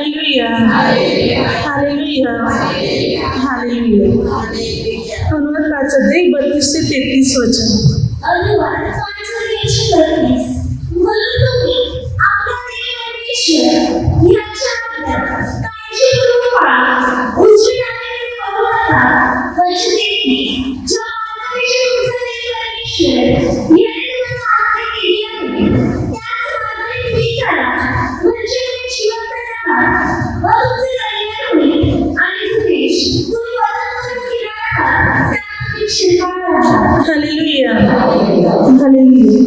Hallelujah, hallelujah, hallelujah. अनुवाद वाचा दे 32 ते 33 वचन. अनुवाद कॉन्सोलेशन 32. म्हणून तुम्ही आपल्या देवाचे ह्याच्या आज्ञा काळजीपूर्वक पाळा. उजवीकडे वळू नका. वर्ष 33. ज्या मार्गाविषयी तुमचा देव परमेश्वर याने तुम्हाला आज्ञा केली आहे त्याच मार्गाने तुम्ही चाला. म्हणजे तुम्ही जिवंत राहाल व तुमचे कल्याण होईल आणि जो देश तुम्ही वतन करून फिरणार आहात त्यात तुम्ही शिरकाळ राहाल. Hallelujah, hallelujah.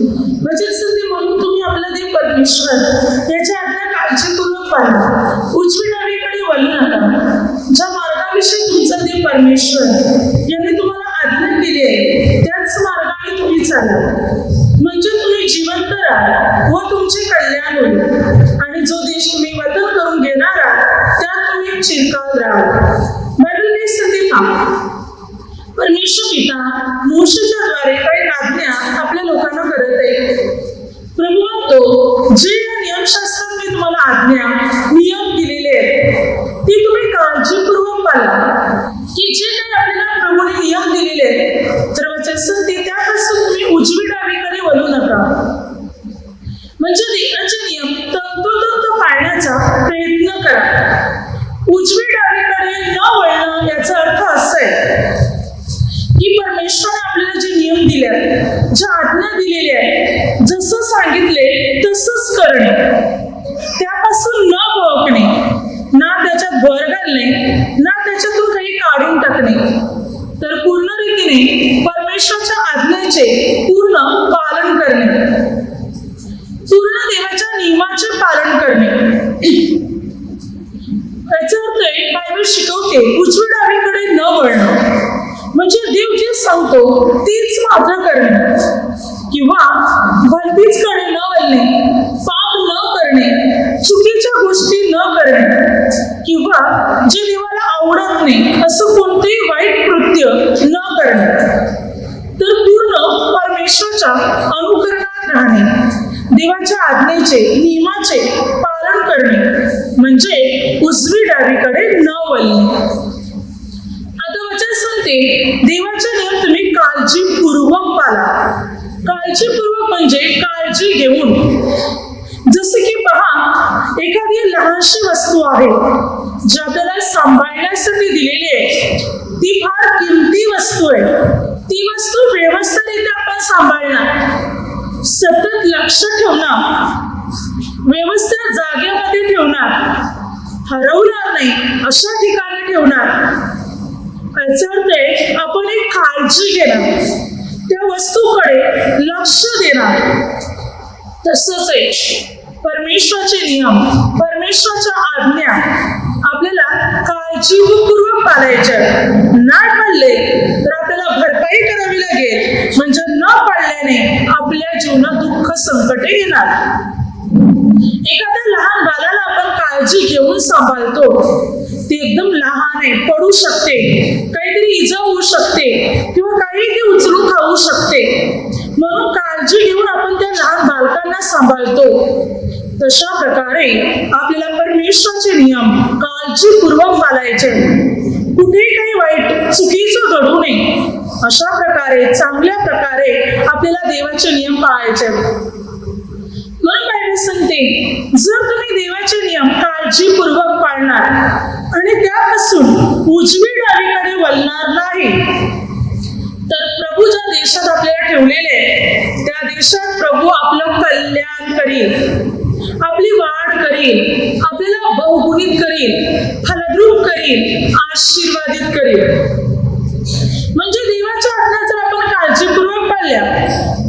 वचन सांगते म्हणून तुम्ही आपला देव परमेश्वर याच्या आज्ञा काळजीपूर्वक पाळा. उजवी डावीकडे वळू नका. ज्या मार्गाविषयी तुमचा देव परमेश्वर याने तुम्हाला आज्ञा दिली आहे त्याच मार्गाने तुम्ही चाला. म्हणजे तुम्ही जिवंत राहाल व तुमचे कल्याण होईल आणि जो देश तुम्ही वतन करून घेणार आहात त्यात तुम्ही चिरकाल राहाल. बायबल सांगते परमेश्वर पिता मोशेच्या द्वारे काही आज्ञा आपल्या लोकांना करत आहे. प्रभू म्हणतो जे या नियमशास्त्रात मी तुम्हाला आज्ञा नियम दिलेले आहेत ती तुम्ही काळजीपूर्वक पाळा. की जे काही आपल्याला प्रभूने नियम दिलेले आहेत तर वचन सांगते त्यापासून तुम्ही उजवी डावीकडे वळू नका. म्हणजे देवाचे नियम तंतोतंत पाळण्याचा प्रयत्न करा. उजवी डावीकडे न वळणं याचा अर्थ असा आहे की परमेश्वराने आपल्याला जे नियम दिले आहेत, ज्या आज्ञा दिलेल्या आहेत, जसं सांगितले तसंच करणे, त्यापासून न भोगणे, ना त्याच्यात भर घालणे, ना त्याच्यातून काही काढून टाकणे, तर पूर्ण रीतीने परमेश्वराच्या आज्ञेचे पूर्ण पालन करणे, पूर्ण देवाच्या नियमाचे पालन करणे. याचा अर्थ आहे बायबल शिकवते उजवी डावीकडे न वळणं म्हणजे देव जे सांगतो तीच मात्र करणे किंवा भलतीचकडे न वळणे, पाप न करणे, चुकीच्या गोष्टी न करणे किंवा जे देवाला आवडत नाही असं कोणतेही वाईट कृत्य न करणे, तर पूर्ण परमेश्वराच्या अनुकरणात राहणे, देवाच्या आज्ञेचे नियमाचे पालन करणे म्हणजे उजवी डावीकडे न वळणे. देवाचे नियम तुम्ही काळजीपूर्वक पाळा. काळजीपूर्वक म्हणजे काळजी घेऊन. जसे की पहा एखादी लहानशी वस्तू आहे जी आपल्याला सांभाळण्यासाठी दिलेली आहे. ती फार किमती वस्तू आहे. ती वस्तू व्यवस्थितरित्या आपण सांभाळणार, सतत लक्ष ठेवणार, व्यवस्थित जागेमध्ये ठेवणार, हरवणार नाही अशा ठिकाणी ठेवणार. याचा अर्थ आहे आपण एक काळजी घेणार, त्या वस्तूकडे लक्ष देणार. तसंच आहे परमेश्वराचे नियम, परमेश्वराच्या आज्ञा आपल्याला काळजीपूर्वक पाळायच्या. नाही पाळले तर आपल्याला भरपाई करावी लागेल. म्हणजे न पाळल्याने आपल्या जीवनात दुःख संकटे येणार. एखाद्या लहान बाळाला आपण काळजी घेऊन सांभाळतो, ते एकदम लहान आहे, पडू शकते, काहीतरी इजा होऊ शकते किंवा काही ते उचलून खाऊ शकते, म्हणून काळजी घेऊन आपण त्या लहान बालकांना सांभाळतो. तशा प्रकारे आपल्याला परमेश्वराचे नियम काळजीपूर्वक पाळायचे. कुठेही काही वाईट चुकीचं घडू नये अशा प्रकारे चांगल्या प्रकारे आपल्याला देवाचे नियम पाळायचे. म्हणून बायबल सांगते जर तुम्ही देवाचे नियम काळजीपूर्वक पाळणार आणि त्यापासून उजवी डावीकडे वळणार नाही तर प्रभू ज्या देशात आपल्याला ठेवलेले आहे त्या देशात प्रभू आपलं कल्याण करील, आपली वाढ करील, आपल्याला बहुगुणित करील, फलद्रूप करील, आशीर्वादित करील. म्हणजे देवाच्या आज्ञा जर आपण काळजीपूर्वक पाळल्या,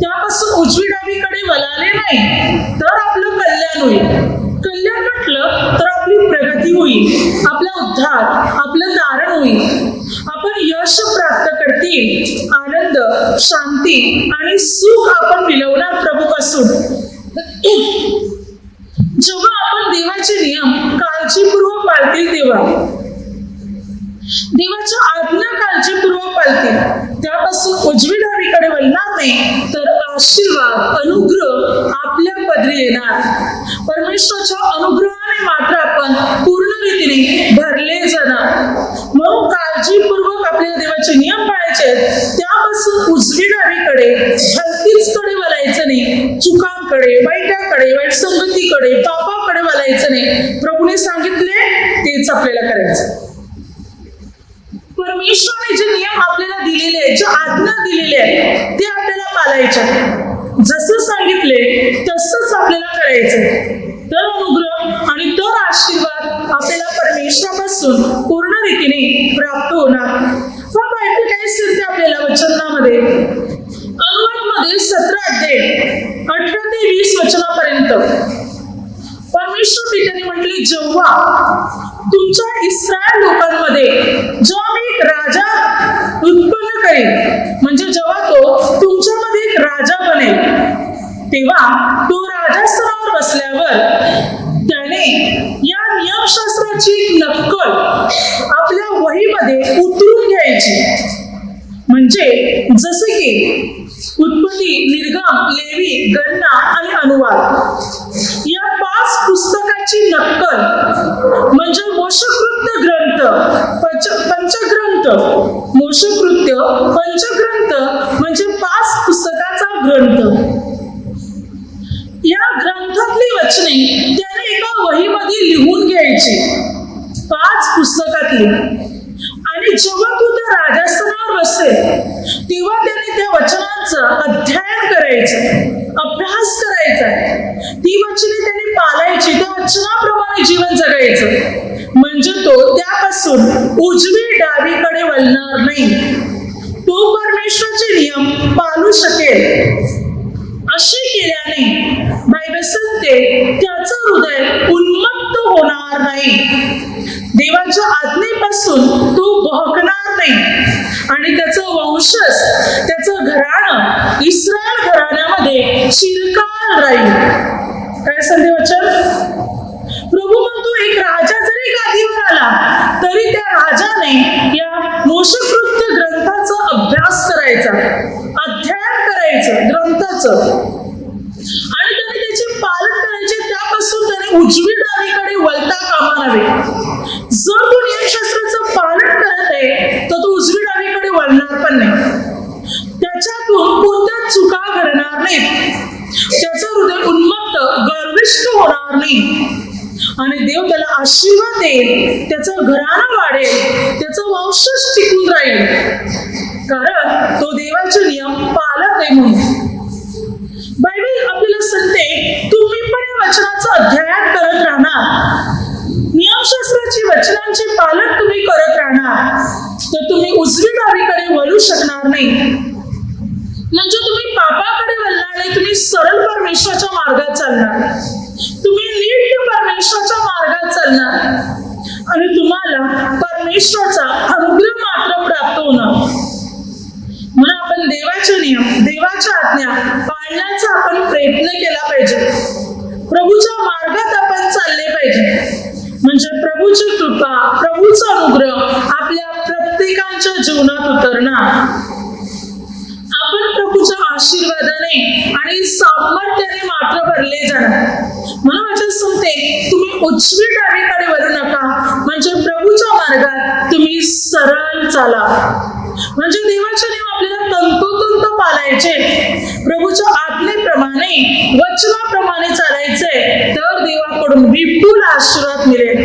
त्यापासून उजवी डावीकडे वळाले नाही तर आपलं कल्याण होईल. कल्याण म्हटलं तर आपली प्रगती होईल, आपला उद्धार, आपलं तारण होईल, आपण यश प्राप्त करतील, आनंद, शांती आणि सुख आपण मिळवणार प्रभूपासून. जेव्हा आपण देवाचे नियम काळजीपूर्वक पाळतील तेव्हा देवाच्या आज्ञा काळजीपूर्वक पाळतील, त्यापासून उजवी डावीकडे वळणार नाही तर आशीर्वाद, अनुग्रह आपल्या पदरी येणार. परमेश्वराच्या अनुग्रहाने मात्र आपण पूर्ण रीतीने भरले जाणार. म्हणून काळजीपूर्वक आपल्याला देवाचे नियम पाळायचे आहेत. त्यापासून उजवी डावीकडे भलतीचकडे वळायचं नाही, चुकांकडे, वाईटाकडे, वाईट संगतीकडे, पापाकडे वळायचं नाही. प्रभूने सांगितले तेच आपल्याला करायचं. परमेश्वराने जे नियम आपल्याला दिलेले आहेत, ज्या आज्ञा दिलेल्या आहेत, ते आपल्याला पाळायचे. जसं सांगितले तसंच आपल्याला करायचं. तर अनुग्रह आणि तर आशीर्वाद आपल्याला परमेश्वरापासून पूर्ण रीतीने प्राप्त होणार. हा बायबल काय सांगते आपल्याला वचनामध्ये, अनुवादमध्ये 17 अध्याय 18 ते 20 वचनापर्यंत परमेश्वर पित्याने म्हटले, जेव्हा तुमच्या इस्रायल लोकांमध्ये जेव्हा मी एक राजा उत्पन्न करेन, म्हणजे जेव्हा तो तुमच्यामध्ये एक राजा बनेल, तेव्हा तो राजास्थानावर बसल्यावर त्याने या नियमशास्त्राची एक नक्कल आपल्या वहीमध्ये उतरून घ्यायची. म्हणजे जसे की उत्पत्ती, निर्गम, लेवी, गणना आणि अनुवाद या 5 पुस्तकाची नक्कल, म्हणजे मोशकृत्य ग्रंथ, पंचग्रंथ, मोशकृत्य पंचग्रंथ म्हणजे 5 पुस्तकाचा ग्रंथ. या ग्रंथातली वचने त्याने एका वहीमध्ये लिहून घ्यायची, 5 पुस्तकातली. आणि जेव्हा तू त्या राजस्थानावर बसेल तेव्हा त्याने त्या वचनांचं अध्ययन करायचं, अभ्यास करायचा. ती वचने त्याने पाळायची, त्या वचनाप्रमाणे जीवन जगायचं. म्हणजे तो त्यापासून उजवी डावीकडे वळणार नाही. तो परमेश्वराचे नियम पाळू शकेल. असे केल्याने बायबल सांगते त्याचं हृदय उन्मत्त होणार नाही, देवाच्या आज्ञेपासून तो बहकणार नाही आणि त्याचं वंशज, त्याचं घराणं इस्रायल घराण्यामध्ये चिरकाल राहील. काय सांगते वचन? प्रभू म्हणतो एक राजा जरी गादीवर आला तरी त्या राजाने या मोशकृत्य ग्रंथाचा अभ्यास करायचा, अध्ययन करायचं ग्रंथाचं, आणि त्याने त्याचे पालन करायचे. त्यापासून त्याने उजवी डावीकडे वळता कामा नये. जर तो नियमशास्त्राचं पालन करत आहे तर तो उजवी डावीकडे वळणार पण नाही. त्याच्यातून कोणत्या चुका घडणार नाहीत. त्याचं हृदय उन्मत्त, गर्विष्ठ होणार नाही आणि देव त्याला आशीर्वाद देईल, त्याचं घराणं वाढेल, त्याचं वंशज टिकून राहील, कारण तो देवाचे नियम पाळत आहे म्हणून. बायबल आपल्याला सांगते तुम्ही पण या वचनाचं अध्ययन करत राहणार, नियमशास्त्राची वचनांचे पालन तुम्ही करत राहणार, तर तुम्ही उजवी डावीकडे वळू शकणार नाही. म्हणजे तुम्ही पापाकडे वळणार नाही, तुम्ही सरळ परमेश्वराच्या मार्गात चालणार, तुम्ही नीट परमेश्वराच्या मार्गात चालणार आणि तुम्हाला परमेश्वराचा अनुग्रह मात्र प्राप्त होणार. म्हणून आपण देवाचे नियम, देवाच्या आज्ञा पाळण्याचा आपण प्रयत्न केला पाहिजे. प्रभूच्या मार्गात आपण चालले पाहिजे. म्हणजे प्रभूची कृपा, प्रभूचा अनुग्रह आपल्या प्रत्येकाच्या जीवनात उतरणार. आपण प्रभूच्या आशीर्वादाने आणि सामर्थ्याने मात्र भरले जाणार. म्हणून वचन सांगते तुम्ही उजवी डावीकडे वळू नका, म्हणजे प्रभूच्या मार्गात तुम्ही सरळ चाला. म्हणजे देवाचे नियम आपल्याला तंतोतंत पाळायचे, प्रभूच्या आज्ञेप्रमाणे, वचनाप्रमाणे चालायचे, तर देवाकडून विपुल आशीर्वाद मिळेल.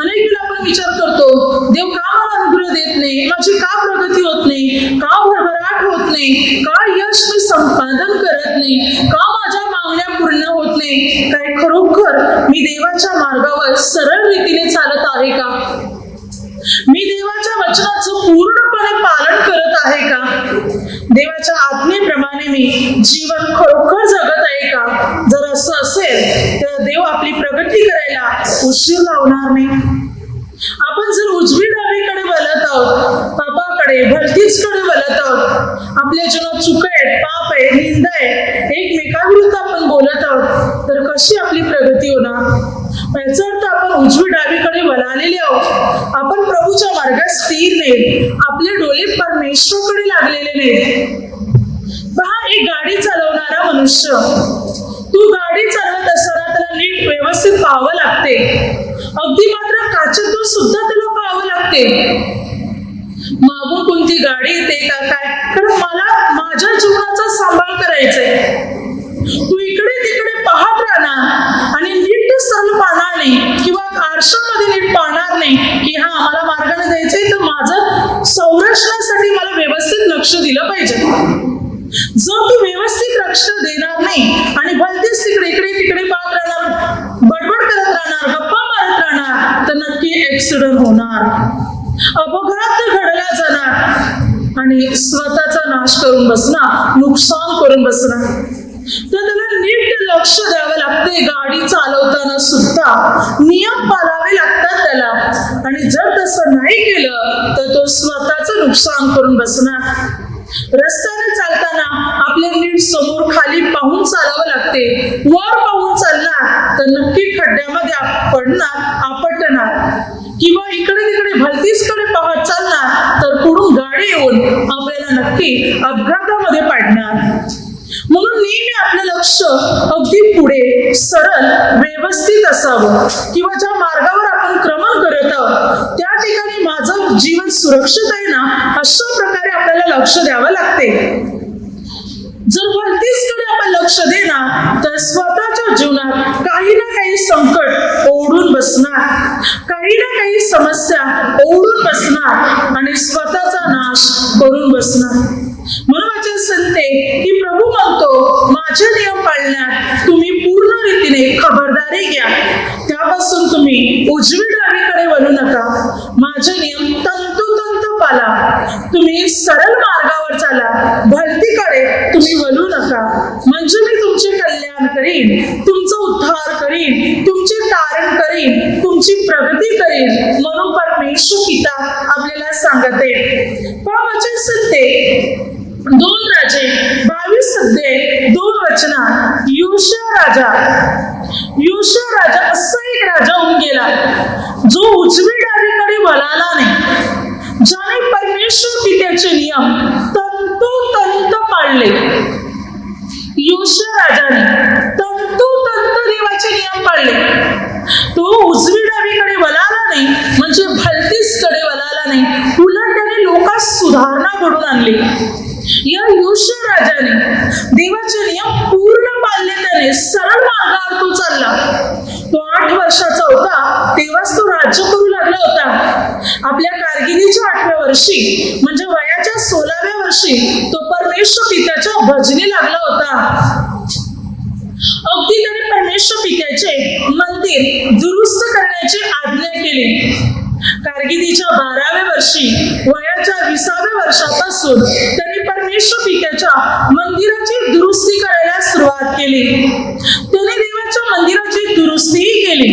अनेक वेळा आपण विचार करतो देव का मला अनुग्रह देत नाही, माझी का प्रगती होत नाही, का भरभराट होत नाही, का यश मी संपादन करत नाही, का माझ्या मागण्या पूर्ण होत नाही. काय खरोखर मी देवाच्या मार्गावर सरळ रीतीने चालत आहे का? मी देवाच्या वचनाचं पूर्णपणे पालन करत आहे का? देवाच्या आज्ञेप्रमाणे मी जीवन खरोखर जगत आहे का? जर असं असेल तर देव आपली प्रगती करायला उशीर लावणार नाही. आपण जर उजवी डावीकडे वळत आहोत, पापाकडे, भलतीचकडे वळत आहोत, आपल्या जीवनात चुक आहेत, पाप आहे, निंदा आहे, एकमेकाविरुद्ध आपण बोलत आहोत, तर कशी आपली प्रगती होणार? याचा अर्थ आपण उजवी डावीकडे वळालेले आहोत. आपण प्रभूच्या मार्गात स्थिर नाही, आपले डोळे परमेश्वराकडे लागलेले नाहीत. पहा, एक गाडी चालवणारा मनुष्य, तू गाडी चालवत असताना त्याला नीट व्यवस्थित पाहावं लागते. अगदी मात्र काचेतून लागते, मागून कोणती गाडी येते का काय, कारण मला माझ्या जीवनाचा सांभाळ करायचंय. तू इकडे तिकडे पाहत राहणार आणि नीट सरळ पाहणार नाही किंवा आरशामध्ये नीट पाहणार नाही की हा मला मार्गाने जायचंय, तर माझं संरक्षणासाठी मला व्यवस्थित लक्ष दिलं पाहिजे. जर तू व्यवस्थित लक्ष देणार नाही आणि भलतेच तिकडे इकडे तिकडे पाहत राहणार, बडबड करत राहणार, गप्पा मारत राहणार, तर नक्की ऍक्सिडेंट होणार, अपघात घडला जाणार आणि स्वतःचा नाश करून बसणार, नुकसान करून बसणार. तर त्याला नीट लक्ष द्यावं लागते. गाडी चालवताना सुद्धा नियम पाळावे लागतात त्याला, आणि जर तसं नाही केलं तर तो स्वतःचं नुकसान करून बसणार. रस्त्याने चालताना आपल्या नीट समोर खाली पाहून चालावं लागते. वर पाहून चालणार तर नक्की खड्ड्यामध्ये पडणार, आपटणार, किंवा इकडे तिकडे भलतीचकडे पाहत चालणार तर पुढून गाडी येऊन आपल्याला नक्की अपघातामध्ये पाडणार. म्हणून नेहमी आपलं लक्ष अगदी पुढे सरळ व्यवस्थित असावं, किंवा ज्या मार्गावर आपण क्रमण करत आहोत त्या ठिकाणी माझं जीवन सुरक्षित आहे ना, अशा प्रकारे आपल्याला लक्ष द्यावं लागते. जर भलतीचकडे आपण लक्ष देणार तर स्वतःच्या जीवनात काही ना काही संकट ओढून बसणार, काही ना काही समस्या ओढून बसणार आणि स्वतःचा नाश करून बसणार. म्हणून वचन सांगते की प्रभू म्हणतो, माझे नियम पाळण्यात तुम्ही पूर्ण रीतीने खबरदारी घ्या, त्यापासून तुम्ही उजवी डावीकडे वळू नका. माझे नियम तंतोतंत पाळा, तुम्ही सरळ मार्गावर चाला, भलतीकडे तुम्ही वळू नका, म्हणजे मी तुमचे कल्याण करीन, तुमचा उद्धार करीन, तुमचे तारण करीन, तुमची प्रगती करीन, म्हणून परमेश्वर पिता आपल्याला सांगते. पण वचन सांगते 2 राजे 22 अध्याय 2 वचनात योशिया राजा असा एक राजा होऊन गेला जो उजवी डावीकडे वळाला नाही, ज्याने परमेश्वर पित्याचे नियम तंतोतंत पाळले. योशिया राजाने तंतोतंत देवाचे नियम पाळले. तो उजवी डावीकडे वळाला नाही, म्हणजे भलतीचकडे वळाला नाही, उलट त्याने लोकांत सुधारणा घडून आणली. या योशिया राजाने देवाचे नियम पूर्ण पाळले, त्याने सरळ मार्गावर तो चालला. तो 8 वर्षाचा होता तेव्हाच तो राज्य करू लागला होता. आपल्या कारकिर्दीच्या 8व्या वर्षी म्हणजे वयाच्या 16व्या वर्षी तो परमेश्वर पित्याच्या भजनी लागला होता. अगदी त्याने परमेश्वर पित्याचे मंदिर दुरुस्त करण्याची आज्ञा केली. कारकिर्दीच्या 12व्या वर्षी वयाच्या 20व्या वर्षापासून त्यांनी परमेश्वर पित्याच्या मंदिराची दुरुस्ती करायला सुरुवात केली. त्याने देवाच्या मंदिराची दुरुस्तीही केली.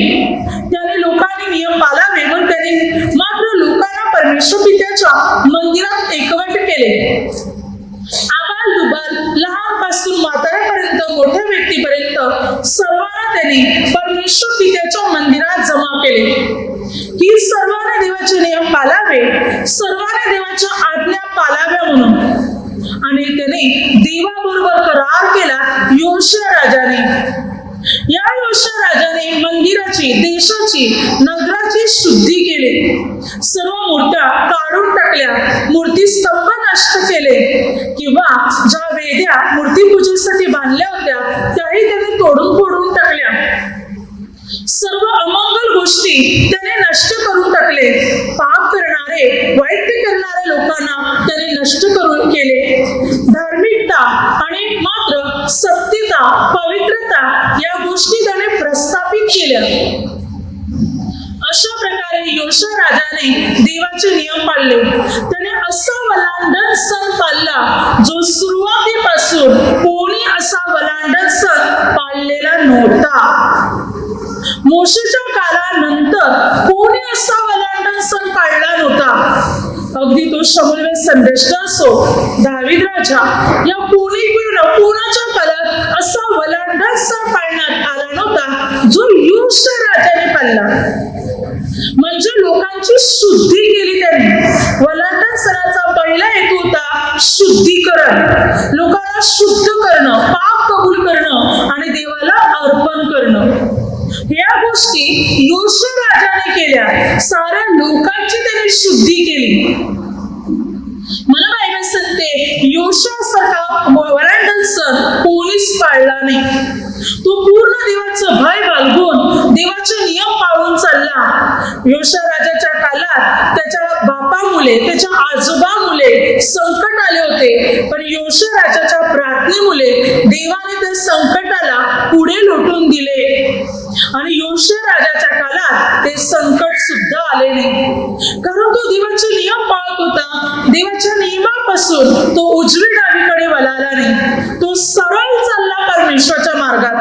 त्याने लोकांनी नियम पाळावे म्हणून त्यांनी मात्र लोकांना परमेश्वर पित्याच्या मंदिरात एकवट केले. आबाल दुबाल, लहानपासून म्हाताऱ्यापर्यंत मोठ्या व्यक्तीपर्यंत सर्वांना त्यांनी परमेश्वर पित्याच्या मंदिरात जमा केले की सर्वांना देवाचे नियम पाळावे, सर्वांना देवाच्या आज्ञा पाळाव्या म्हणून. आणि त्याने देवाबरोबर करार केला योशिया राजाने. या योशिया राजाने मंदिराची, देशाची, नगराची शुद्धी केली. सर्व मूर्त्या काढून टाकल्या, मूर्ती स्तंभ नष्ट केले, किंवा ज्या वेद्या मूर्तीपूजेसाठी बांधल्या होत्या त्याही त्याने तोडून फोडून टाकल्या. सर्व अमंगल गोष्टी त्याने नष्ट करून टाकले. पाप करणारे, वाईट करणाऱ्या लोकांना त्याने नष्ट करून केले. धार्मिकता आणि मात्र सत्यता, पवित्रता या गोष्टी त्याने प्रस्थापित केल्या. अशा प्रकारे योशिया राजाने देवाचे नियम पाळले. त्याने असा वलांडण सण पाळला जो सुरुवातीपासून कोणी असा वलांडण सण पाळलेला नव्हता. मोशेच्या काळानंतर कोणी असा वलांडण सण पाळला नव्हता. अगदी तो शमूएल संदेष्ट असो, दावीद राजा, या कोणाच्या काळात असा वलांडण सण पाळण्यात आला नव्हता जो योशिया राजाने पाळला. म्हणजे लोकांची शुद्धी केली त्यांनी. वलांडण सणाचा पहिला हेतू होता शुद्धीकरण, लोकांना शुद्ध करणं, पाप कबूल करणं आणि देवाला अर्पण करणं. या गोष्टी योशू राजाने केल्या. साऱ्या लोकांची त्यांनी शुद्धी केली. मला बायबल सांगते योशासारखा वरांडल सण कोणीच पाळला नाही. तो पूर्ण देवाचं भय बाळगून देवाचे नियम पाळून चालला. योशा राजाच्या काळात त्याच्या बापामुळे त्याच्या आजोबामुळे संकट आले होते, पण योशा राजाच्या प्रार्थनेमुळे देवाने त्या संकटाला पुढे लोटून दिले आणि योशा राजाच्या काळात ते संकट सुद्धा आले नाही. कारण तो देवाचे नियम पाळत होता. देवाच्या नियमापासून तो उजवी डावीकडे वळाला नाही. तो सरळ चालला परमेश्वराच्या मार्गात.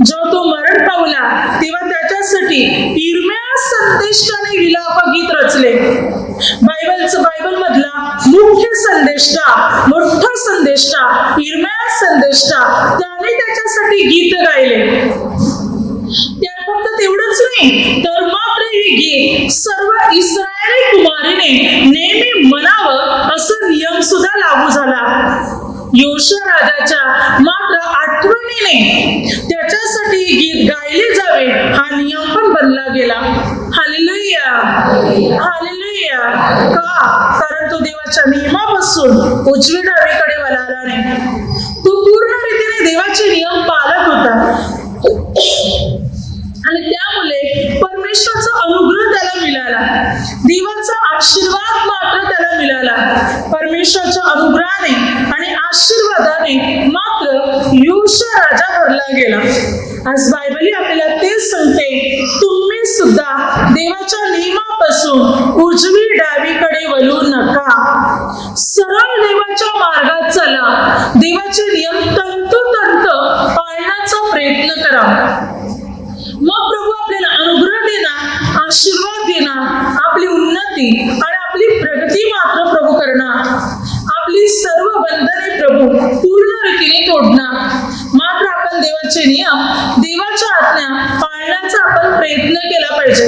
जेव्हा तो मरण पावला तेव्हा त्याच्यासाठी इर्म्या संदेष्टाने विलाप गीत रचले. बायबल मधला मुख्य संदेष्टा, मोठा संदेष्टा, इर्म्या संदेष्टा, त्याने त्याच्यासाठी गीत गायले. त्या फक्त तेवढंच नाही तर मात्र हे गीत सर्व इस्रायली कुमारीने नेहमी म्हणावं असं नियम सुद्धा लागू झाला. योशा राजाच्या मात्र आठवणीने त्याच्यासाठी गीत गायले जावे हा नियम पण बनला गेला. Hallelujah, hallelujah. का? कारण तो देवाच्या नियमापासून उजवी डावीकडे वळाला नाही. तो पूर्ण रीतीने देवाचे नियम पाळत होता आणि त्यामुळे परमेश्वराचा अनुग्रह त्याला मिळाला. देवाचा आशीर्वाद मात्र त्याला मिळाला. परमेश्वराच्या अनुग्रहाने आणि आशीर्वादाने मात्र योशा राजा भरला गेला. आज बायबल आपल्याला तेच सांगते, तुम्ही सुद्धा देवाच्या नियमापासून उजवी डावीकडे वळू नका. सरळ देवाच्या मार्गात चला. देवाचे नियम तंतोतंत पाळण्याचा प्रयत्न करा. मग प्रभू आपल्याला अनुग्रह देणार, आशीर्वाद देणार, आपली उन्नती आणि आपली प्रगती मात्र प्रभू करणार. आपली सर्व बंधने प्रभू पूर्ण रीतीने तोडणार. मात्र आपण देवाचे नियम, देवाच्या आज्ञा पाळण्याचा आपण प्रयत्न केला पाहिजे.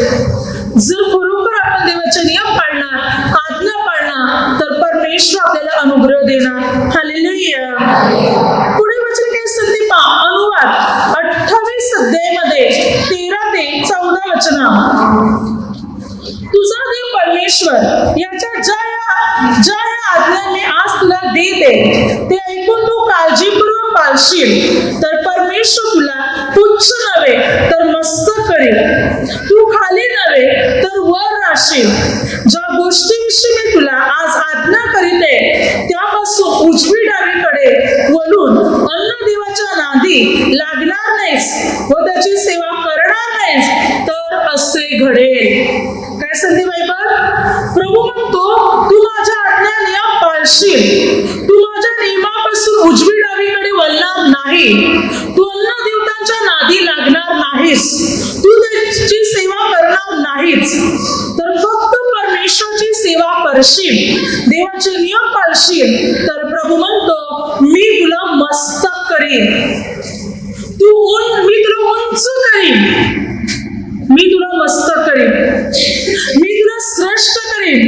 जर खरोखर आपण देवाचे नियम पाळणार, आज्ञा पाळणार तर परमेश्वर आपल्याला अनुग्रह देणार. हालेलुया. पुढे वचन काय सांगते पहा. अनुवाद 28 अध्यायामध्ये 13 ते 14 वचन. तुझा देव परमेश्वर याच्या ज्या आज्ञा मी आज तुला देते ते ऐकून तू काळजीपूर्वक पाळशील तर परमेश्वर तुला तुच्छ नव्हे तर मस्तक करेल. तू खाली नव्हे तर वर राहशील. ज्या गोष्टीविषयी मी तुला आज आज्ञा करीते त्यापासून उजवी डावीकडे वळून अन्न देवाच्या नादी लागणार नाहीस व त्याची सेवा करणार नाहीस तर असे घडेल. काय सांगते बायबल? प्रभू म्हणतो तू माझ्या आज्ञा नियम पाळशील. तू माझ्या नियमापासून उजवी डावीकडे वळणार नाही. तू अन्न देवतांच्या नादी लागणार नाहीस. तू त्याची सेवा करणार नाहीच. तर फक्त परमेश्वराची सेवा करशील, देवाचे नियम पाळशील तर प्रभू म्हणतो मी तुला मस्तक करीन. मी तुला उंच करीन. मी तुला मस्तक करीन. मी तुला श्रेष्ठ करीन.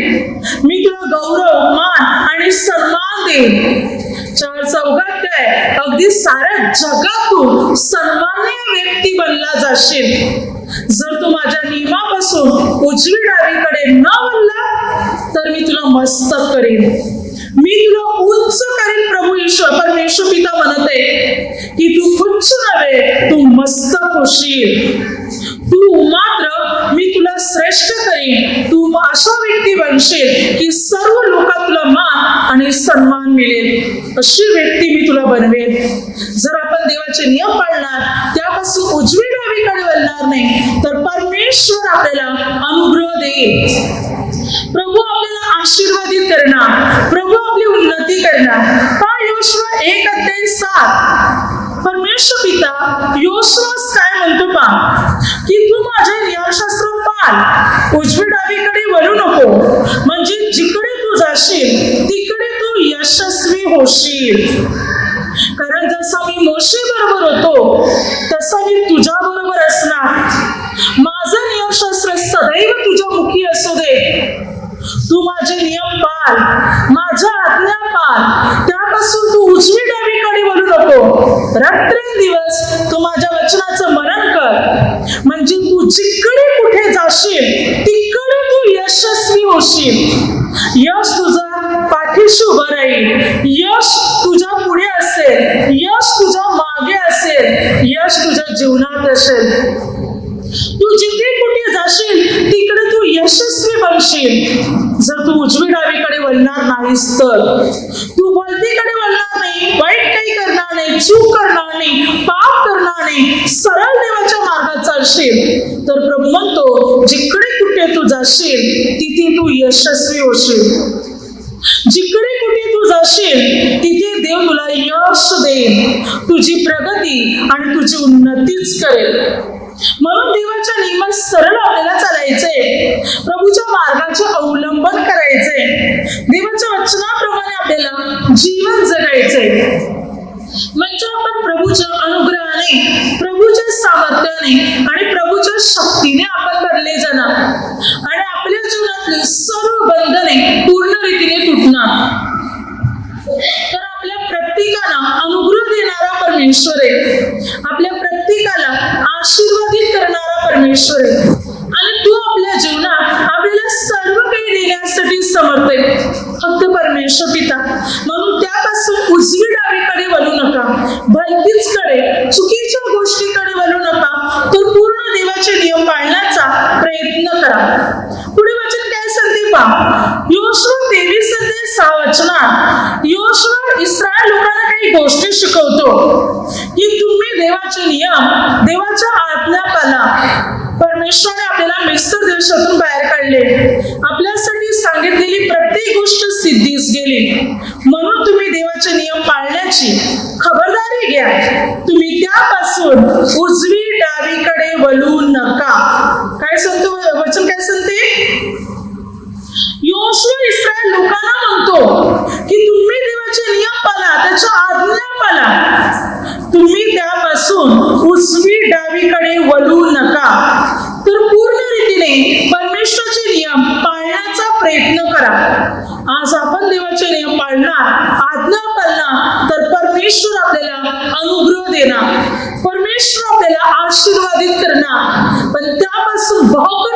मी तुला गौरव, मान आणि सन्मान देईन. 4 चौघात काय अगदी साऱ्या जगातून सन्माननीय व्यक्ती बनला जाशील. जर तू माझ्या नियमापासून उजवी डावीकडे न वळला तर मी तुला मस्तक करीन. मी तुला उंच करीन. प्रभू ईश्वर परमेश्वर पिता म्हणते की तू उंच नव्हे तू मस्तक होशील. तू मात्र मी तुला श्रेष्ठ करीन. तू अशा व्यक्ती बनशील की सर्व लोकात तुला मान आणि सन्मान मिळेल. अशी व्यक्ती मी तुला बनवेल. जर आपण देवाचे नियम पाळणार, त्यापासून उजवी डावीकडे वळणार नाही तर परमेश्वर आपल्याला अनुग्रह देईल. प्रभू आपल्याला आशीर्वादित करणार. प्रभू आपली उन्नती करणार. योशुआ 1:7 परमेश्वर पिता योशुआस काय म्हणतो पहा की तू माझे नियमशास्त्र पाळ. उजवी डावीकडे वळू नको, म्हणजे जिकडे तू जाशील तिकडे तू यशस्वी होशील. कारण जसा मी मोशे बरोबर होतो तसा मी तुझ्या बरोबर असणार. माझं नियमशास्त्र सदैव तुझ्या मुखी असू दे. तू माझे नियम पाळ, माझ्या आज्ञा पाळ, त्यापासून तू उजवी डावीकडे वळू नको. रात्रंदिवस तू माझ्या वचनाचं मनन कर, म्हणजे तू जिकडे कुठे जाशील तिकडे तू यशस्वी होशील. यश तुझा पाठीशी उभं राहील, यश तुझ्या पुढे असेल, यश तुझ्या मागे असेल, यश तुझ्या जीवनात असेल. तू जिथे कुठे जाशील तिकडे तू यशस्वी बनशील. जर तू उजवी डावीकडे वळणार नाहीस तर, तू वलतीकडे वळणार नाही, वाईट काही करणार नाही, चूक करणार नाही, पाप करणार नाही, सरळ देवाच्या मार्गात चालशील तर प्रभू म्हणतो जिकडे कुठे तू जाशील तिथे तू यशस्वी होशील. जिकडे कुठे तू जाशील तिथे देव तुला यश देईल, तुझी प्रगती आणि तुझी उन्नतीच करेल. म्हणून देवाच्या नियमात सरळ आपल्याला चालायचंय, प्रभूच्या मार्गाचे अवलंबन करायचंय, देवाच्या वचनाप्रमाणे आपल्याला जीवन जगायचंय. म्हणजे आपण प्रभूच्या अनुग्रहाने, प्रभूच्या सामर्थ्याने आणि प्रभूच्या शक्तीने आपण भरले जाणार आणि आपल्या जीवनातली सर्व बंधने पूर्ण रीतीने तुटणार. तर आपल्या प्रत्येकाला अनुग्रह देणारा परमेश्वर आहे, आपल्या प्रत्येकाला आशीर्वादित करणारा परमेश्वर आहे आणि तो आपल्या जीवनात आपल्याला सर्व काही देण्यासाठी समर्थ आहे, फक्त परमेश्वर पिता. म्हणून त्यापासून उजवी डावीकडे वळू नका, भलतीचकडे, चुकीच्या गोष्टीकडे वळू नका, तर पूर्ण देवाचे नियम पाळण्याचा प्रयत्न करा. पुढे वचन काय सांगते पहा, योशुआ 23:6 वचनात योशुआ इस्रायल लोकांना काही गोष्टी शिकवतो की तुम्ही देवाचे नियम, देवाच्या आज्ञा पाळा. परमेश्वराने आपल्याला मिस्र देशातून बाहेर काढले, आपल्यासाठी सांगितलेली प्रत्येक गोष्ट सिद्धीस गेली. म्हणून तुम्ही देवाचे नियम पाळण्याची खबरदारी घ्या, तुम्ही त्यापासून उजवी डावीकडे वळू नका. काय सांगतो वचन, काय सांगते, योशुआ इस्रायल लोकांना म्हणतो की तुम्ही देवाचे नियम पाळा, त्याच्या आज्ञा पाळा, तुम्ही त्यापासून उजवी डावीकडे वळू नका, तर पूर्ण रीतीने परमेश्वराचे नियम पाळण्याचा प्रयत्न करा. आज आपण देवाचे नियम पाळणार, आज्ञा पाळणार, तर परमेश्वर आपल्याला अनुग्रह देणार, परमेश्वर आपल्याला आशीर्वादित करणार. पण त्यापासून भोगणार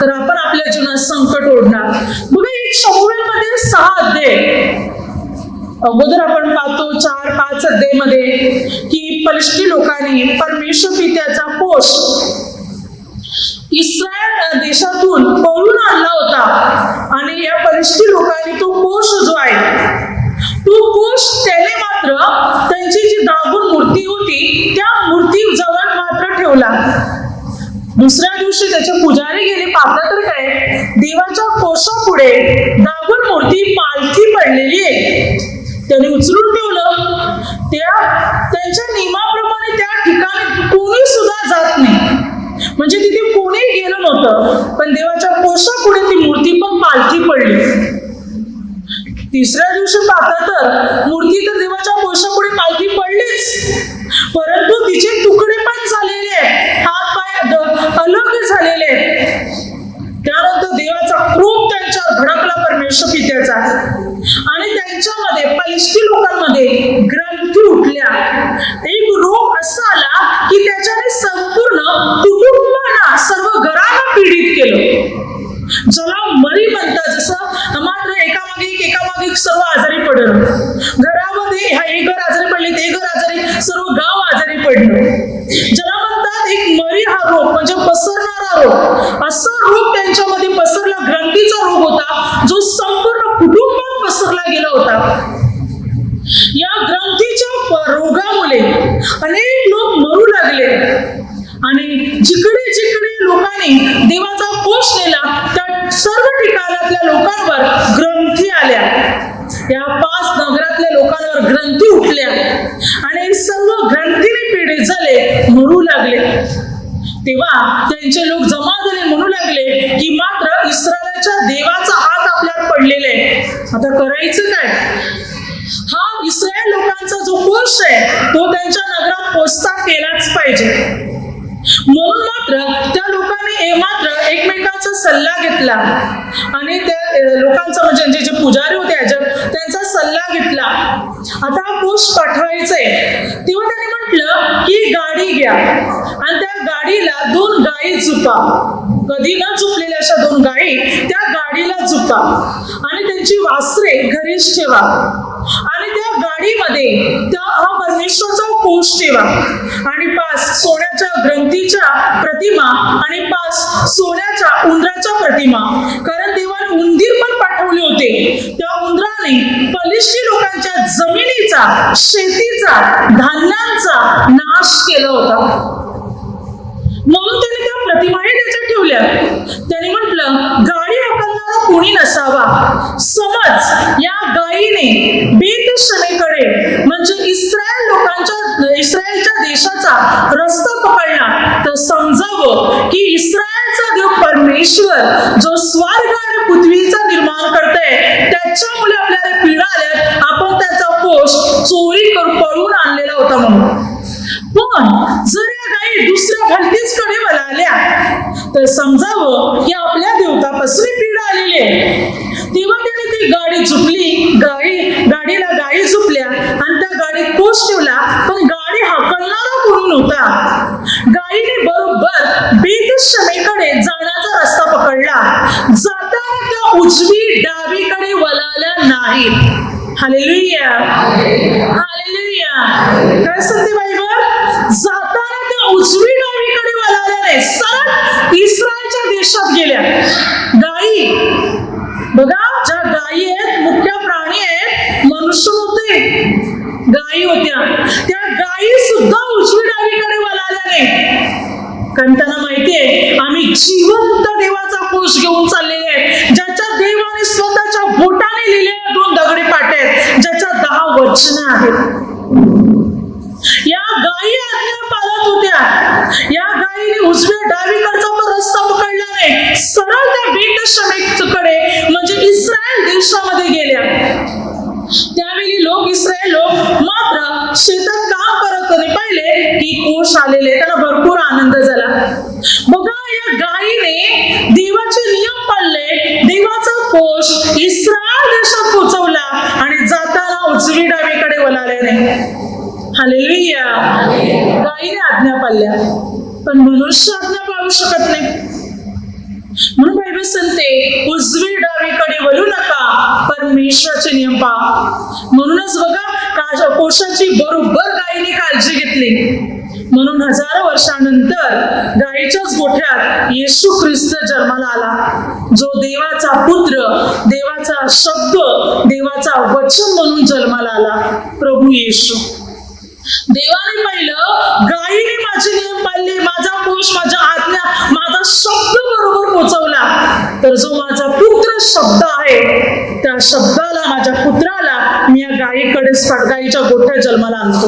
तर आपण आपल्या जीवनात संकट ओढणार. बघा, एक शमूएलमध्ये 6 अध्याय अगोदर आपण पाहतो 4-5 अध्यायमध्ये की फलिष्टी लोकांनी परमेश्वर पित्याचा कोष इस्रायल देशातून पळून आणला होता आणि या फलिष्टी लोकांनी तो कोष जो आहे, तो कोष त्याने मात्र त्यांची जी दागून मूर्ती होती त्या मूर्ती जवळ मात्र ठेवला. दुसऱ्या दिवशी त्याचे पुजारी गेले, पाहता तर काय, देवाच्या कोशापुढे दागून मूर्ती पालखी पडलेली आहे. त्यांनी उचलून ठेवलं. त्यांच्या नियमाप्रमाणे त्या ठिकाणी कोणी सुद्धा जात नाही, म्हणजे तिथे कोणी गेलं नव्हतं, पण देवाच्या कोशापुढे ती मूर्ती पण पालखी पडली. तिसऱ्या दिवशी पाहता तर मूर्ती तर देवाच्या कोशापुढे पालखी पडलीच, परंतु तिचे तुकडे पण झालेले आहेत, हात पाय अलग झालेले आहेत. त्यानंतर देवाचा क्रोध त्यांच्यावर भडकला परमेश्वर पित्याचा आणि त्यांच्यामध्ये फलिष्टी लोकांमध्ये ग्रंथी उठल्या. एक रोग असा आला की त्याच्याने संपूर्ण कुटुंबांना, सर्व घरांना पीडित केलं, ज्याला मरी म्हणतात. जसं मात्र एकामागे सर्व आजारी पडलं, घरामध्ये एक घर आजारी पडले, ते घर आजारी, सर्व गाव आजारी पडलं. ज्याला म्हणतात एक मरी हा रोग, म्हणजे पसरणारा रोग. असा रोग त्यांच्यामध्ये पसरला, ग्रंथीचा रोग होता जो संपूर्ण कुटुंबात पसरला गेला होता. या ग्रंथीच्या रोगामुळे अनेक लोक मरू लागले आणि जिकडे जिकडे लोकांनी देवाचा कोष नेला त्या सर्व ठिकाणातल्या लोकांवर ग्रंथी आल्या. या 5 नगरातल्या लोकांवर ग्रंथी उठल्या आणि सर्व ग्रंथीने पीडित झाले, मरू लागले. तेव्हा त्यांचे लोक जमा झाले, म्हणू लागले की मात्र इस्रायलच्या देवाचा हात आपल्यावर पडलेला आहे, आता करायचं काय. हा इस्रायल लोकांचा जो कोष आहे तो त्यांच्या नगरात पोचता केलाच पाहिजे. म्हणून मग त्या लोकांनी मात्र एकमेकांचा सल्ला घेतला आणि त्या लोकांचा म्हणजे जे पुजारी होते त्यांचा सल्ला घेतला. आता हा कोष पाठवायचंय तेव्हा त्यांनी म्हटलं की गाडी घ्या आणि त्या गाडीला 2 गायी झुपा, कधी न झुपलेल्या अशा 2 गायी त्या गाडीला झुपा आणि त्यांची वासरे घरीच ठेवा आणि त्या गाडीमध्ये हा परमेश्वराचा कोष ठेवा आणि 5 सोन्याच्या ग्रंथीच्या प्रतिमा आणि 5 सोन्याच्या उंदराच्या प्रतिमा, कारण देवाने उंदीर पण पाठवले होते. त्या उंदराने फलिष्टी लोकांच्या जमिनीचा, शेतीचा, धान्यांचा नाश केला होता. म्हणून त्याने त्या प्रतिमाही त्याच्यात ठेवल्या. त्याने म्हटलं गाडी हाकलणारा कोणी नसावा. समज या गायीने बेतशेमेकडे म्हणजे इस्रायलच्या देशाचा रस्ता पकडला तर समजावं की इस्रायलचा देव परमेश्वर जो स्वर्ग आणि पृथ्वीचा निर्माण करते त्याच्यामुळे आपल्याला पीडा आल्या, आपण त्याचा कोष चोरी करून पळून आणलेला होता म्हणून. पण जर या गायी दुसऱ्या भलतीचकडे वळाल्या तर समजावं की आपल्या देवतापासून पीडा आलेली आहे. तेव्हा त्याने ती गाडी झुपली, गाडीला गायी झुपल्या आणि त्या गाडीत कोष ठेवला, पण गाडी हाकलणारा कोणी नव्हता. गायीने बरोबर बेतशेमेकडे जाण्याचा रस्ता पकडला. जाताना त्या उजवी डावीकडे वळाल्या नाहीत. Hallelujah, hallelujah. काय सांगते बायबल? जाताना त्या उजवी डावीकडे वळाल्या नाही, सरळ इस्रायलच्या देशात गेल्या. गायी बघा, ज्या गायी आहेत मुख्य प्राणी आहेत, मनुष्य होते, गायी होत्या, त्या गायी सुद्धा उजवी डावीकडे वळाल्या नाही, कारण त्यांना माहितीये आम्ही जिवंत देवाचा कोष घेऊन चाललेले आहेत, ज्याच्या देवाने स्वतःच्या बोटाने लिहिलेल्या 2 दगडी पाट्या आहेत, ज्याच्या 10 वचनं आहेत. या गायी आज्ञा पाळत होत्या. या गायीने उजव्या डावीकडचा पण रस्ता पकडला नाही, सरळ त्या बेतशेमेकडे म्हणजे इस्रायल देशामध्ये गेल्या. त्यावेळी इस्रायल लोक मात्र शेतात काम करत होते. पाहिले की कोष आलेले, त्यांना भरपूर आनंद झाला. बघा, या गायीने देवाचे नियम पाळले, देवाचा कोष इस्रायल देशात पोहोचवला आणि जाताना उजवी डावीकडे वळाले नाही. हालेलुया. गायीने आज्ञा पाळल्या, पण मनुष्य आज्ञा पाळू शकत नाही. म्हणून बायबल सांगते उजवी डावीकडे वळू नका, परमेश्वराचे नियम पाळा. म्हणूनच बघा, कोशाची बरोबर गायीने काळजी घेतली. म्हणून 1000 वर्षानंतर गायीच्याच गोठ्यात येशू ख्रिस्त जन्माला आला, जो देवाचा पुत्र, देवाचा शब्द, देवाचा वचन म्हणून जन्माला आला, प्रभू येशू. देवाने पाहिलं गायीने माझे नियम पाळले, माझा कोष, माझ्या आज्ञा, माझा शब्द बरोबर पोहोचवला, तर जो माझा पुत्र शब्द आहे त्या शब्दाला, माझ्या पुत्राला मी या गायीच्या गोठ्यात जन्माला आणतो.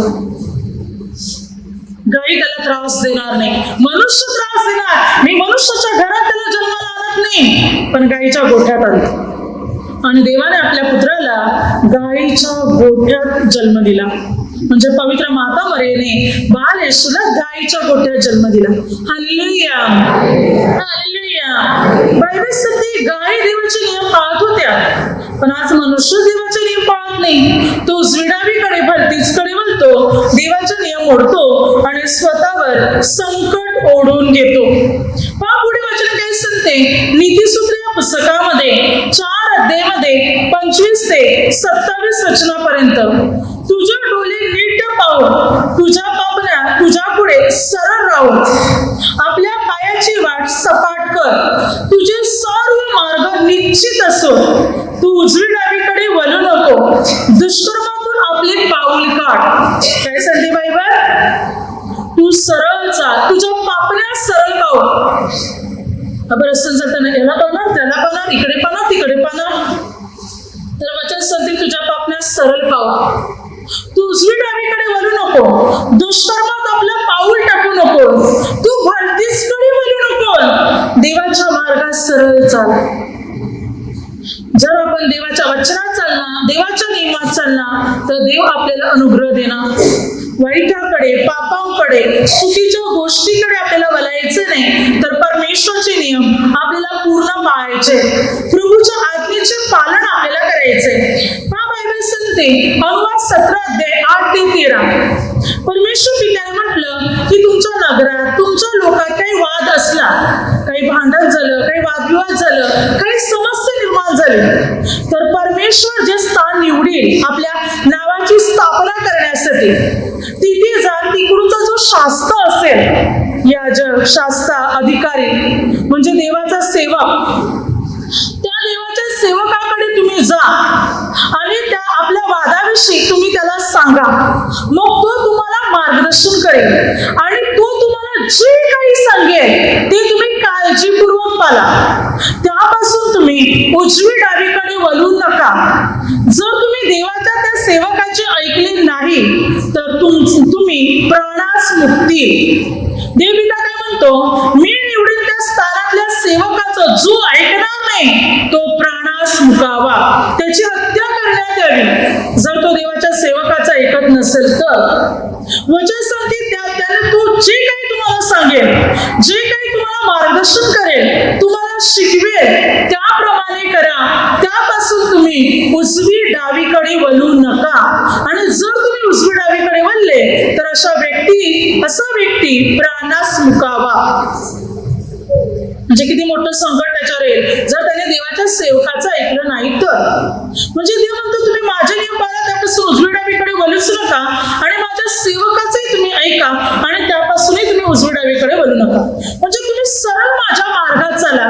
गायी त्याला त्रास देणार नाही, मनुष्य त्रास देणार. मी मनुष्याच्या घरात त्याला जन्माला आणत नाही, पण गायीच्या गोठ्यात आणतो. आणि देवाने आपल्या पुत्राला गायीच्या गोठ्यात जन्म दिला. म्हणजे पवित्र माता मरियेने बाल येशूला गायीच्या गोठ्यात जन्म दिला. Hallelujah, hallelujah. बायबल सांगते गायी देवाचे नियम पाळत होत्या, पण आज मनुष्य देवाचे नियम पाळत नाही. तो उजवी डावीकडे भलतीचकडे वळतो, देवाचे नियम मोडतो आणि स्वतःवर संकट ओढून घेतो. पहा पुढे वचन काय सांगते, नीतिसूत्र या पुस्तकामध्ये 4 अध्यायामध्ये 25 ते 27 वचनापर्यंत, तुझे डोळे नीट पाहून तुझ्या पापण्या तुझ्या पुढे सरळ राहून आपल्या पायाची वाट सपाट कर. तुझे सर्व मार्ग निश्चित असो, तू उजवी डावीकडे वळू नको, दुष्कर्मातून आपले पाऊल काढ. काय सांगते बायबल? तू सरळ चाल, तुझ्या पापण्या सरळ पाहू. बरं जाताना याला पाहणार, त्याला पाहणार, इकडे पाहणार, तिकडे पाहणार, तर वचन सांगते तुझ्या पापण्या सरळ पाहू. तू उजवी डावीकडे वळू नको, दुष्कर्मात आपलं पाऊल टाकू नको, तू भलतीचकडे वळू नको, देवाच्या मार्गात सरळ चाल. जर आपण देवाच्या वचनात चालणार, देवाच्या नियमात चालणार, तर देव आपल्याला अनुग्रह देणार. वाईटाकडे, पापांकडे, चुकीच्या गोष्टीकडे आपल्याला वळायचे नाही, तर परमेश्वरचे नियम आपल्याला पूर्ण पाळायचे. प्रभूच्या आज्ञेचे पालन आपल्याला करायचे. बायबल सांगते अनुवाद 17 अध्याय 8 ते 13. परमेश्वर पित्याने म्हटलं की तुमच्या नगरात, तुमच्या लोकात काही वाद असला, काही भांडण झालं, काही वादविवाद झालं, काही समस्या निर्माण झाली, तर परमेश्वर जे स्थान निवडेल आपल्या नावाची स्थापना करण्यासाठी, तिथे जा. तिकडूनचा जो शास्त्र असेल, याजक, शास्त्र, अधिकारी म्हणजे देवाचा सेवक, त्या देवाच्या सेवकाकडे तुम्ही जा आणि त्या आपल्या वादाविषयी तुम्ही त्याला सांगा. मग तो तुम्हाला मार्गदर्शन करेल आणि तो तुम्हाला जे काही सांगेल ते तुम्ही काळजीपूर्वक पाळा. त्यापासून तुम्ही उजवी डावीकडे वळू नका. जर तुम्ही देवाच्या त्या सेवकाचे ऐकले नाही तर तुम्ही प्राणास मुक्ती. देवपिता काय म्हणतो, मी निवडीन त्या स्थानातल्या सेवकाचं जो ऐकणार नाही तो प्राणास मुकावा, त्याची हत्या करण्यात यावी. जर तो देवाच्या सेवकाचं ऐकत नसेल तर वचन सांगते त्याने तो जे काही तुम्हाला सांगेल, जे काही तुम्हाला मार्गदर्शन करेल, तुम्हाला शिकवेल, त्याप्रमाणे करा. त्यापासून तुम्ही उजवी डावीकडे वळू नका. आणि जर तुम्ही उजवी डावीकडे वळले तर असा व्यक्ती प्राणास मुकावा. म्हणजे किती मोठं संकट त्याच्यावर येईल जर त्याने देवाच्या सेवकाचं ऐकलं नाही तर. म्हणजे देव म्हणतो तुम्ही माझे नियम पाळा, त्यापासून उजवी डावीकडे वळूच नका, आणि माझ्या सेवकाचंही तुम्ही ऐका आणि त्यापासूनही तुम्ही उजवी डावीकडे वळू नका. म्हणजे तुम्ही सरळ माझ्या मार्गात चला,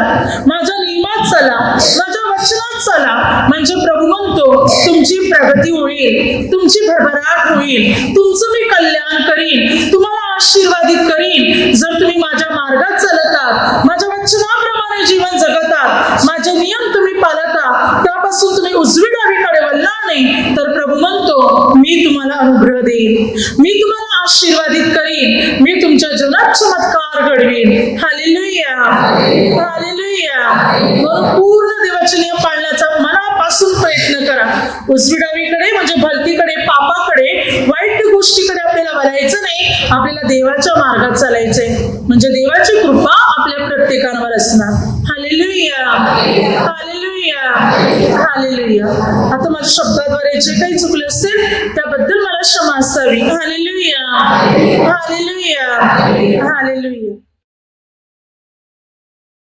माझ्या नियमात चला, माझ्या वचनात चला. म्हणजे प्रभू म्हणतो तुमची प्रगती होईल, तुमची भरभराट होईल, तुमचं मी कल्याण करीन, तुम्हाला आशीर्वादित करीन. जर तुम्ही माझ्या मार्गात चालतात, माझ्या वचनाप्रमाणे जीवन जगतात, माझे नियम तुम्ही पाळता, त्यापासून तुम्ही उजवी डावीकडे वळला नाही तर प्रभू म्हणतो मी तुम्हाला अनुग्रह देईन, मी तुम्हाला आशीर्वादित करीन, मी तुमच्या जीवनात चमत्कार घडवीन. Hallelujah, hallelujah. म्हणून पूर्ण देवाचे नियम पाळण्याचा मनापासून प्रयत्न करा. उजवी डावीकडे म्हणजे भलतीकडे, पापाकडे, वाईट गोष्टीकडे आपल्याला वळायचं नाही, आपल्याला देवाच्या मार्गात चालायचंय. म्हणजे देवाची कृपा आपल्या प्रत्येकावर असणार. Hallelujah, hallelujah, hallelujah. आता माझ्या शब्दाद्वारे जे काही चुकले असेल त्याबद्दल मला क्षमा असावी. Hallelujah, hallelujah, hallelujah.